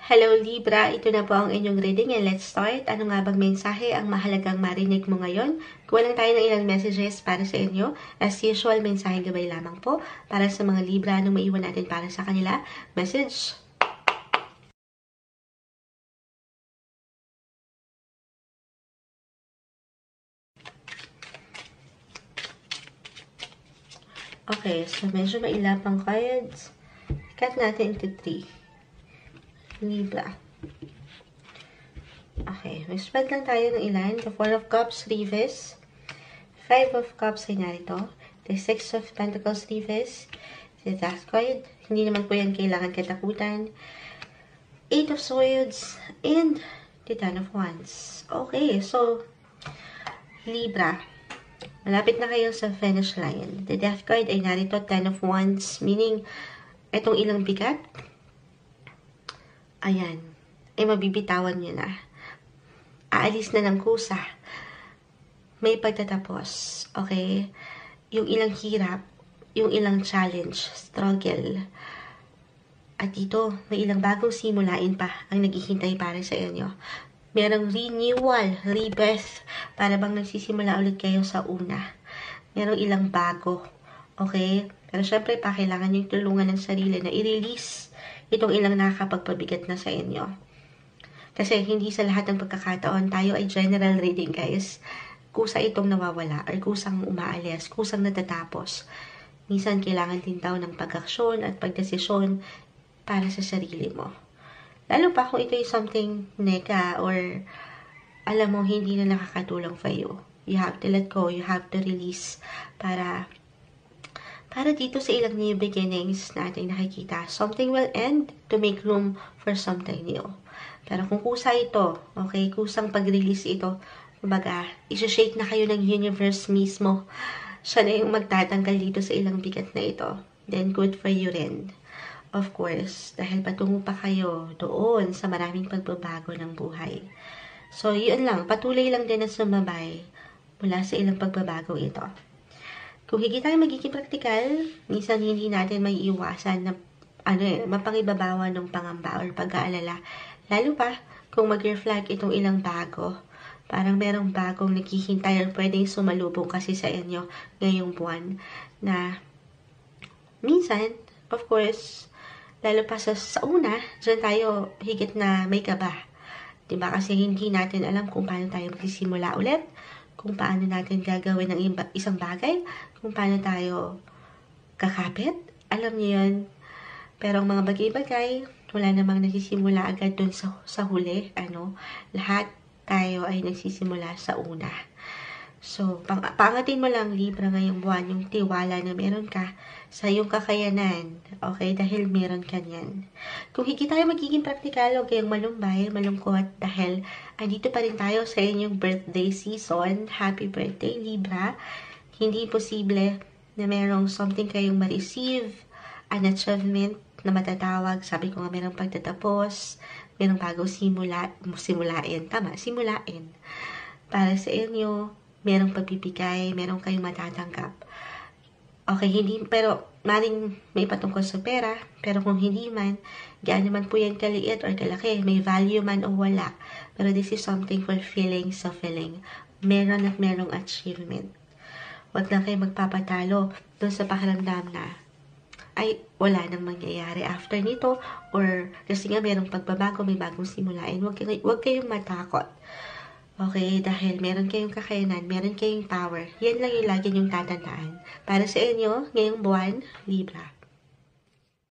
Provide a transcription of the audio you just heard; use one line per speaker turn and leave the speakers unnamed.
Hello Libra, ito na po ang inyong reading and let's start. Ano nga bang mensahe ang mahalagang marinig mo ngayon? Kuha lang tayo ng ilang messages para sa inyo. As usual, mensahe gabay lamang po para sa mga Libra. Anong maiwan natin para sa kanila? Message. Okay, so medyo mailapang cards. Cut natin into 3. Libra. Okay, mag-spread lang tayo ng ilan. The 4 of Cups, Reverse. 5 of Cups ay narito. The 6 of Pentacles, Reverse. The Death card. Hindi naman po yan kailangan katakutan. 8 of Swords. And the 10 of Wands. Okay, so Libra. Malapit na kayo sa finish line. The Death card ay narito, 10 of Wands. Meaning, itong ilang bigat. Ayan. Ay mabibitawan nyo na. Aalis na ng kusa. May pagtatapos. Okay? Yung ilang hirap, yung ilang challenge, struggle. At dito, may ilang bagong simulain pa ang naghihintay para sa inyo. Merong renewal, rebirth, para bang nagsisimula ulit kayo sa una. Merong ilang bago. Okay? Pero syempre pa, kailangan nyo tulungan ng sarili na i-release itong ilang nakakapagpabigat na sa inyo. Kasi hindi sa lahat ng pagkakataon, tayo ay general reading, guys. Kusa itong nawawala, or kusang umaalis, kusang natatapos. Minsan, kailangan din daw ng pag-aksyon at pagdesisyon para sa sarili mo. Lalo pa kung ito ay something nega, or alam mo, hindi na nakakatulong for you. You have to let go, you have to release para dito sa ilang new beginnings na ating nakikita. Something will end to make room for something new. Pero kung kusa ito, okay, kusang pag-release ito, kumbaga, isa-shake na kayo ng universe mismo. Siya na yung magtatanggal dito sa ilang bigat na ito. Then, good for you rin. Of course, dahil patungo pa kayo doon sa maraming pagbabago ng buhay. So, yun lang. Patuloy lang din na sumabay mula sa ilang pagbabagong ito. Kung higit tayo magiging praktikal, minsan hindi natin may iwasan na mapangibabawan ng pangamba or pag-aalala. Lalo pa, kung mag-reflect itong ilang bago, parang merong bagong naghihintay or pwedeng sumalubong kasi sa inyo ngayong buwan na minsan, of course, lalo pa sa una, dyan tayo higit na may kaba. Diba? Kasi hindi natin alam kung paano tayo magsisimula ulit, kung paano natin gagawin ng isang bagay, kung paano tayo kakapit. Alam niyo yun. Pero ang mga bagay-bagay, wala namang nagsisimula agad dun sa huli. Lahat tayo ay nagsisimula sa una. So, pangatin mo lang, Libra, ngayong buwan, yung tiwala na meron ka sa iyong kakayanan. Okay? Dahil meron ka yan. Kung higit tayo magiging praktikal, huwag kayong malumbay, malungkot, dahil andito pa rin tayo sa inyong birthday season. Happy birthday, Libra. Hindi posible na merong something kayong ma-receive, an achievement na matatawag. Sabi ko nga, merong pagtatapos, merong bagong simulain. Tama, simulain. Para sa inyo, merong pagbibigay, merong kayong matatanggap. Okay, pero maring may patungkol sa pera, pero kung hindi man, gaano man po yan kaliit or kalaki, may value man o wala. Pero this is something fulfilling, fulfilling. Meron at merong achievement. Huwag lang kayo magpapatalo doon sa pakiramdam na ay wala nang mangyayari after nito, or kasi nga merong pagbabago, may bagong simulain. Huwag kayong matakot. Okay, dahil meron kayong kakayanan, meron kayong power. Yan lang yung lagi niyong tatandaan. Para sa inyo, ngayong buwan, Libra.